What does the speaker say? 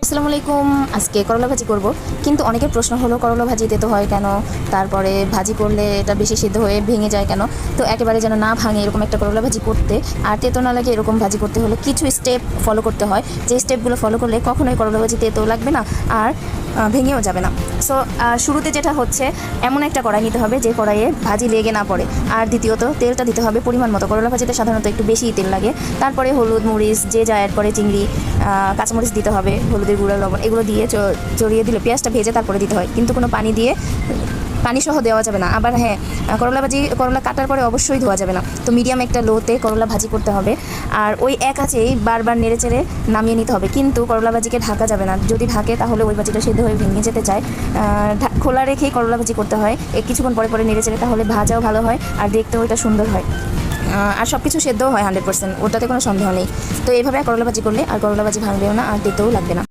আসসালামু আলাইকুম। আজকে করলা ভাজি করব, কিন্তু অনেকের প্রশ্ন হলো করলা ভাজি তেতো হয় কেন, তারপরে ভাজি করলে এটা বেশি সিদ্ধ হয়ে ভেঙে যায় কেন। তো একেবারে যেন না ভাঙে এরকম একটা করলা ভাজি করতে আর তেতো না লাগে এরকম ভাজি করতে হলে কিছু স্টেপ ফলো করতে হয়, যে স্টেপগুলো ফলো করলে কখনোই করলা ভাজি তেতো লাগবে না আর ভেঙেও যাবে না। সো শুরুতে যেটা হচ্ছে, এমন একটা কড়াই নিতে হবে যে কড়াইয়ে ভাজি লেগে না পড়ে। আর দ্বিতীয়ত তেলটা দিতে হবে পরিমাণ মতো, করলা ভাজিতে সাধারণত একটু বেশিই তেল লাগে। তারপরে হলুদ মরিচ যে যা অ্যাড করে, চিংড়ি, কাঁচামরিচ দিতে হবে, হলুদের গুঁড়া, লবণ এগুলো দিয়ে চড়িয়ে দিলে পেঁয়াজটা ভেজে তারপরে দিতে হয়, কিন্তু কোনো পানি সহ দেওয়া যাবে না। আবার হ্যাঁ, করলা কাটার পরে অবশ্যই ধোয়া যাবে না। তো মিডিয়াম একটা লোতে করলা ভাজি করতে হবে, আর ওই এক আঁচেই বারবার নেড়ে চেড়ে নামিয়ে নিতে হবে। কিন্তু করলা ভাজিকে ঢাকা যাবে না, যদি ঢাকে তাহলে ওই ভাজিটা সেদ্ধ হয়ে ভেঙে যেতে চায়। খোলা রেখেই করলা ভাজি করতে হয়, কিছুক্ষণ পরে পরে নেড়ে চেড়ে, তাহলে ভাজাও ভালো হয় আর দেখতেও এটা সুন্দর হয়। আর সব কিছু সেদ্ধও হয় 100%, ওটাতে কোনো সন্দেহ নেই। তো এইভাবে করলা ভাজি করলে আর করলা ভাজি ভাঙবেও না আর তেতেও লাগবে না।